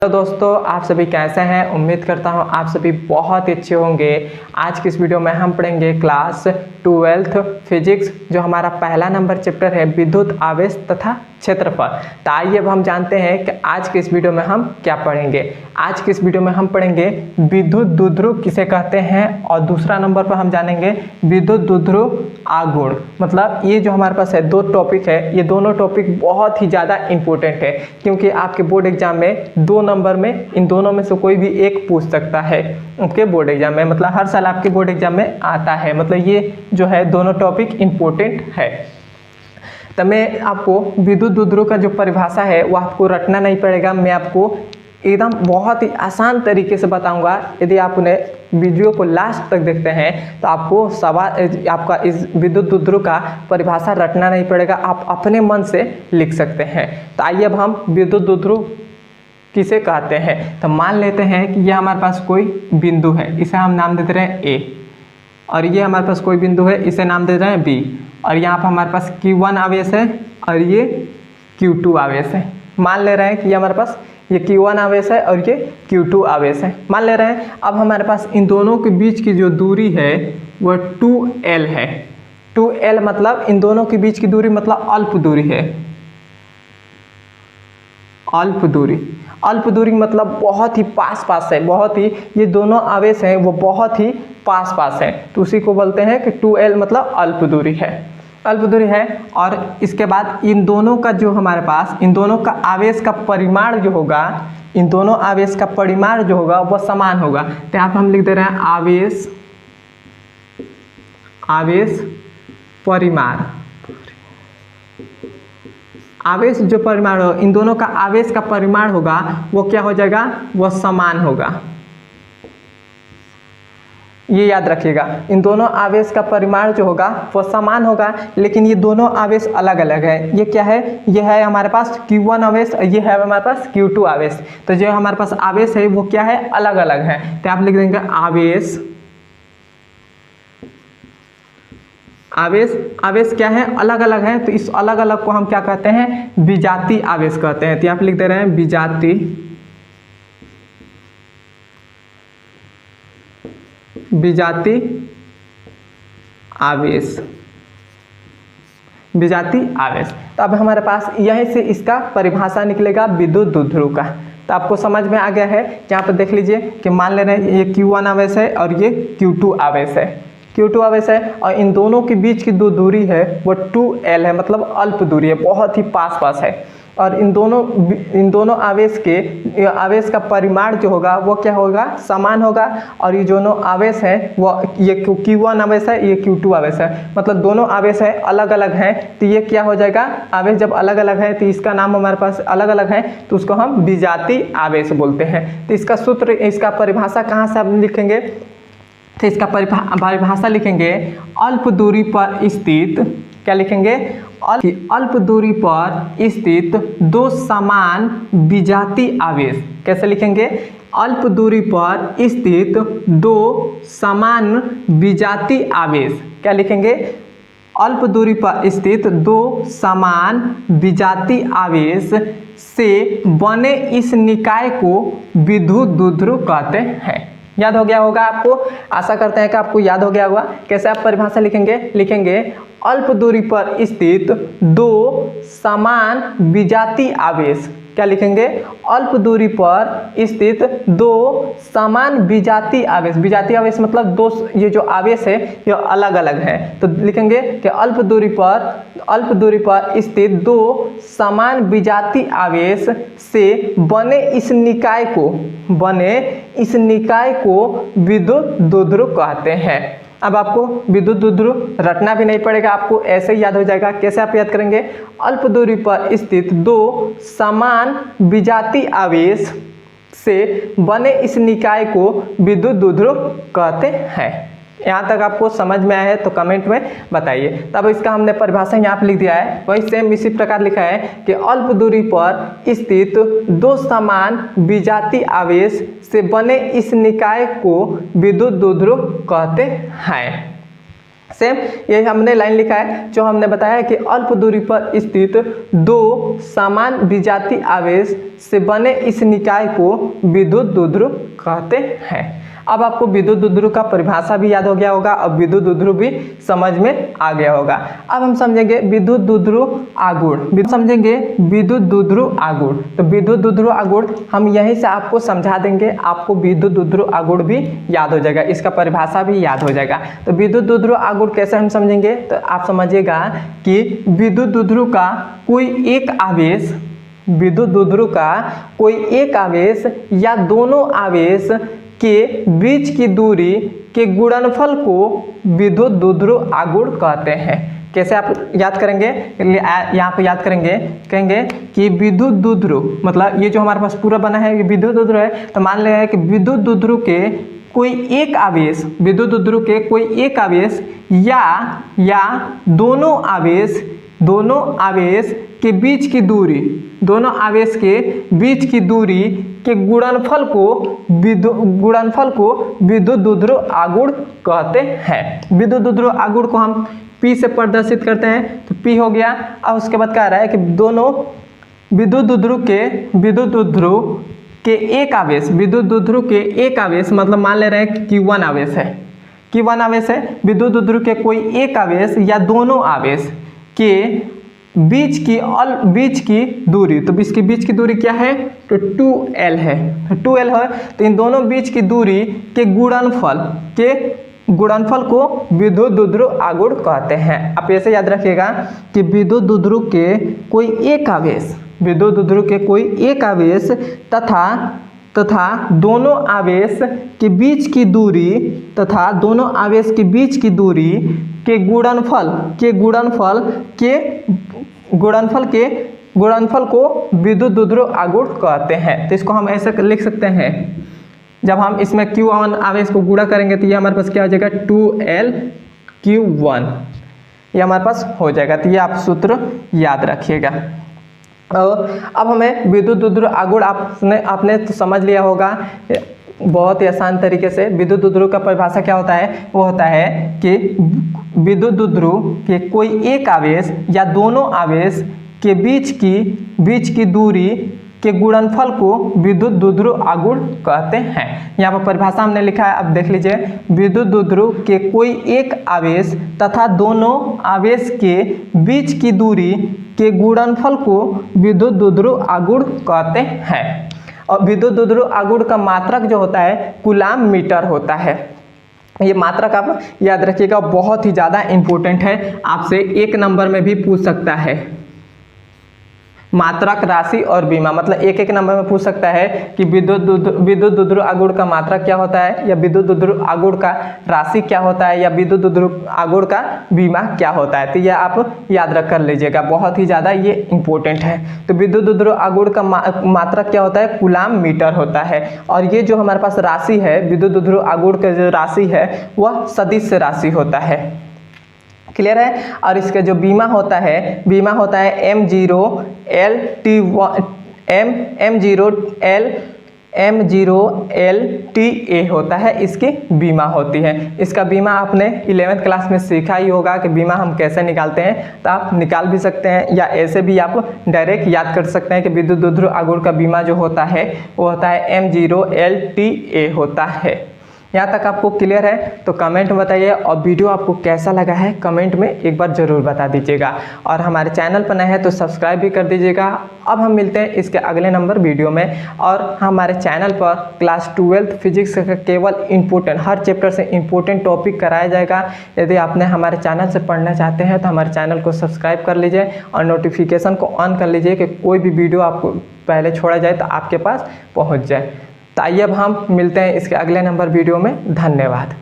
तो दोस्तों आप सभी कैसे हैं। उम्मीद करता हूं आप सभी बहुत अच्छे होंगे। आज की इस वीडियो में हम पढ़ेंगे क्लास 12th फिजिक्स, जो हमारा पहला नंबर चैप्टर है विद्युत आवेश तथा क्षेत्रफल। तो आइए अब हम जानते हैं कि आज के इस वीडियो में हम क्या पढ़ेंगे। आज के इस वीडियो में हम पढ़ेंगे विद्युत द्विध्रुव किसे कहते हैं, और दूसरा नंबर पर हम जानेंगे विद्युत द्विध्रुव आघूर्ण। मतलब ये जो हमारे पास है दो टॉपिक है, ये दोनों टॉपिक बहुत ही ज़्यादा इंपॉर्टेंट है, क्योंकि आपके बोर्ड एग्जाम में 2 नंबर में इन दोनों में से कोई भी एक पूछ सकता है आपके बोर्ड एग्जाम में। मतलब हर साल आपके बोर्ड एग्जाम में आता है। मतलब ये जो है दोनों टॉपिक इंपॉर्टेंट है। तो मैं आपको विद्युत द्विध्रुव का जो परिभाषा है वो आपको रटना नहीं पड़ेगा। मैं आपको एकदम बहुत ही आसान तरीके से बताऊंगा। यदि आप उन्हें वीडियो को लास्ट तक देखते हैं तो आपको सवाल आपका इस विद्युत द्विध्रुव का परिभाषा रटना नहीं पड़ेगा, आप अपने मन से लिख सकते हैं। तो आइए अब हम विद्युत द्विध्रुव किसे कहते हैं। तो मान लेते हैं कि यह हमारे पास कोई बिंदु है, इसे हम नाम देते रहे A, और ये हमारे पास कोई बिंदु है, इसे नाम दे रहे हैं B, और यहाँ पर हमारे पास Q1 आवेश है और ये Q2 आवेश है। मान ले रहे हैं कि ये हमारे पास ये Q1 आवेश है और ये Q2 आवेश है, मान ले रहे हैं। अब हमारे पास इन दोनों के बीच की जो दूरी है वह 2L है। 2L मतलब इन दोनों के बीच की दूरी मतलब अल्प दूरी है। अल्प दूरी, अल्प दूरी मतलब बहुत ही पास पास है, बहुत ही, ये दोनों आवेश हैं वो बहुत ही पास पास हैं, तो उसी को बोलते हैं कि 2L मतलब अल्प दूरी है। अल्प दूरी है। और इसके बाद इन दोनों का जो हमारे पास इन दोनों का आवेश का परिमाण जो होगा, इन दोनों आवेश का परिमाण जो होगा वह समान होगा। तो यहाँ पर हम लिख दे रहे हैं आवेश परिमाण। आवेश जो परिमाण हो, इन दोनों का आवेश का परिमाण होगा वो क्या हो जाएगा, वो समान होगा। ये याद रखिएगा, इन दोनों आवेश का परिमाण जो होगा वो समान होगा, लेकिन ये दोनों आवेश अलग अलग है। ये क्या है, ये है हमारे पास Q1 आवेश और ये है हमारे पास Q2 आवेश। तो जो हमारे पास आवेश है वो क्या है, अलग अलग है। तो आप लिख देंगे आवेश क्या है, अलग अलग है। तो इस अलग अलग को हम क्या कहते हैं, विजातीय आवेश कहते हैं। तो आप लिख दे रहे हैं विजातीय आवेश। तो अब हमारे पास यहीं से इसका परिभाषा निकलेगा विद्युत द्विध्रुव का। तो आपको समझ में आ गया है। यहाँ पर देख लीजिए कि मान ले रहे हैं ये Q1 आवेश है और ये Q2 आवेश है। Q2 आवेश है और इन दोनों के बीच की जो दूरी है वो 2L है, मतलब अल्प दूरी है, बहुत ही पास पास है। और इन दोनों आवेश का परिमाण जो होगा वो क्या होगा, समान होगा। और ये दोनों आवेश हैं वो ये Q1 आवेश है, ये Q2 आवेश है, मतलब दोनों आवेश है अलग अलग हैं। तो ये क्या हो जाएगा, आवेश जब अलग अलग है तो इसका नाम हमारे पास अलग अलग है, तो उसको हम विजातीय आवेश बोलते हैं। तो इसका सूत्र, इसका परिभाषा कहाँ से हम लिखेंगे, तो इसका परिभाषा लिखेंगे अल्प दूरी पर स्थित, क्या लिखेंगे, अल्प दूरी पर स्थित दो समान विजातीय आवेश। कैसे लिखेंगे, अल्प दूरी पर स्थित दो समान विजातीय आवेश। क्या लिखेंगे, अल्प दूरी पर स्थित दो समान विजातीय आवेश से बने इस निकाय को विद्युत द्विध्रुव कहते हैं। याद हो गया होगा आपको, आशा करते हैं कि आपको याद हो गया होगा। कैसे आप परिभाषा लिखेंगे अल्प दूरी पर स्थित दो समान विजातीय आवेश। क्या लिखेंगे, अल्प दूरी पर स्थित दो समान विजातीय आवेश। विजातीय आवेश मतलब दो, ये जो आवेश है ये अलग अलग है। तो लिखेंगे कि अल्प दूरी पर स्थित दो समान विजातीय आवेश से बने इस निकाय को विद्युत द्विध्रुव कहते हैं। अब आपको विद्युत द्विध्रुव रटना भी नहीं पड़ेगा, आपको ऐसे ही याद हो जाएगा। कैसे आप याद करेंगे, अल्प दूरी पर स्थित दो समान विजातीय आवेश से बने इस निकाय को विद्युत द्विध्रुव कहते हैं। यहाँ तक आपको समझ में आया है तो कमेंट में बताइए। तब इसका हमने परिभाषा यहाँ पे लिख दिया है, वही सेम इसी प्रकार लिखा है कि अल्प दूरी पर स्थित दो समान विजातीय आवेश से बने इस निकाय को विद्युत द्विध्रुव कहते हैं। सेम यही हमने लाइन लिखा है जो हमने बताया कि अल्प दूरी पर स्थित दो समान विजातीय आवेश से बने इस निकाय को विद्युत द्विध्रुव कहते हैं। अब आपको विद्युत द्विध्रुव का परिभाषा भी याद हो गया होगा और विद्युत द्विध्रुव भी समझ में आ गया होगा। अब हम समझेंगे विद्युत द्विध्रुव आघूर्ण, समझेंगे विद्युत द्विध्रुव आघूर्ण। तो विद्युत द्विध्रुव आघूर्ण हम यहीं से आपको समझा देंगे, आपको विद्युत द्विध्रुव आघूर्ण भी याद हो जाएगा, इसका परिभाषा भी याद हो जाएगा। तो विद्युत द्विध्रुव आघूर्ण कैसे हम समझेंगे, तो आप समझिएगा कि विद्युत द्विध्रुव का कोई एक आवेश, विद्युत द्विध्रुव का कोई एक आवेश या दोनों आवेश के बीच की दूरी के गुणनफल को विद्युत द्विध्रुव आघूर्ण कहते हैं। कैसे आप याद करेंगे, यहाँ पे याद करेंगे, कहेंगे कि विद्युत द्विध्रुव मतलब ये जो हमारे पास पूरा बना है ये विद्युत द्विध्रुव है। तो मान लें कि विद्युत द्विध्रुव के कोई एक आवेश, विद्युत द्विध्रुव के कोई एक आवेश या दोनों आवेश के बीच की दूरी, दोनों आवेश के बीच की दूरी के गुणनफल को विद्युत द्विध्रुव आघूर्ण कहते हैं। विद्युत द्विध्रुव आघूर्ण को हम P से प्रदर्शित करते हैं, तो P हो गया। अब उसके बाद कह रहा है कि दोनों विद्युत द्विध्रुव के एक आवेश, विद्युत द्विध्रुव के एक आवेश मतलब मान ले रहे हैं कि Q1 आवेश है, Q1 आवेश है। विद्युत द्विध्रुव के कोई एक आवेश या दोनों आवेश के बीच की दूरी, तो बीच की दूरी क्या है, तो 2L है, 2L है। तो इन दोनों बीच की दूरी के गुणनफल को विद्युत द्विध्रुव आघूर्ण कहते हैं। आप ऐसे याद रखिएगा कि विद्युत द्विध्रुव के कोई एक आवेश, विद्युत द्विध्रुव के कोई एक आवेश तथा दोनों आवेश के बीच की दूरी के गुणनफल को विद्युत द्विध्रुव आघूर्ण कहते हैं। तो इसको हम ऐसे लिख सकते हैं, जब हम इसमें Q1 आवेश को गुणा करेंगे तो ये हमारे पास क्या हो जाएगा, 2L Q1, ये हमारे पास हो जाएगा। तो ये आप सूत्र याद रखिएगा। अब हमें विद्युत द्विध्रुव आघूर्ण आपने तो समझ लिया होगा बहुत ही आसान तरीके से। विद्युत द्विध्रुव का परिभाषा क्या होता है, वो होता है कि विद्युत द्विध्रुव के कोई एक आवेश या दोनों आवेश के बीच की दूरी के गुणनफल को विद्युत द्विध्रुव आघूर्ण कहते हैं। यहाँ पर परिभाषा हमने लिखा है, अब देख लीजिए। विद्युत द्विध्रुव के कोई एक आवेश तथा दोनों आवेश के बीच की दूरी के गुणनफल को विद्युत द्विध्रुव आघूर्ण कहते हैं। और विद्युत द्विध्रुव आघूर्ण का मात्रक जो होता है कूलाम मीटर होता है। ये मात्रक आप याद रखिएगा, बहुत ही ज़्यादा इम्पोर्टेंट है, आपसे 1 नंबर में भी पूछ सकता है। मात्रक, राशि और बीमा, मतलब एक नंबर में पूछ सकता है कि विद्युत द्विध्रुव आघूर्ण का मात्रक क्या होता है, या विद्युत द्विध्रुव आघूर्ण का राशि क्या होता है, या विद्युत द्विध्रुव आघूर्ण का बीमा क्या होता है। तो यह आप याद रख कर लीजिएगा, बहुत ही ज़्यादा ये इंपॉर्टेंट है। तो विद्युत द्विध्रुव आघूर्ण का मात्रक क्या होता है, कूलाम मीटर होता है। और ये जो हमारे पास राशि है, विद्युत द्विध्रुव आघूर्ण का जो राशि है वह सदिश राशि होता है। क्लियर है। और इसका जो बीमा होता है M0LTA होता है, इसकी बीमा होती है। इसका बीमा आपने 11th क्लास में सीखा ही होगा कि बीमा हम कैसे निकालते हैं। तो आप निकाल भी सकते हैं या ऐसे भी आप डायरेक्ट याद कर सकते हैं कि विद्युत द्विध्रुव आघूर्ण का बीमा जो होता है वो होता है M0LTA होता है। यहाँ तक आपको क्लियर है तो कमेंट में बताइए, और वीडियो आपको कैसा लगा है कमेंट में एक बार ज़रूर बता दीजिएगा। और हमारे चैनल पर नए हैं तो सब्सक्राइब भी कर दीजिएगा। अब हम मिलते हैं इसके अगले नंबर वीडियो में। और हमारे चैनल पर क्लास 12th फिजिक्स का केवल इम्पोर्टेंट, हर चैप्टर से इम्पोर्टेंट टॉपिक कराया जाएगा। यदि आपने हमारे चैनल से पढ़ना चाहते हैं तो हमारे चैनल को सब्सक्राइब कर लीजिए और नोटिफिकेशन को ऑन कर लीजिए कि कोई भी वीडियो आपको पहले छोड़ा जाए तो आपके पास पहुँच जाए। तो आइए अब हम मिलते हैं इसके अगले नंबर वीडियो में। धन्यवाद।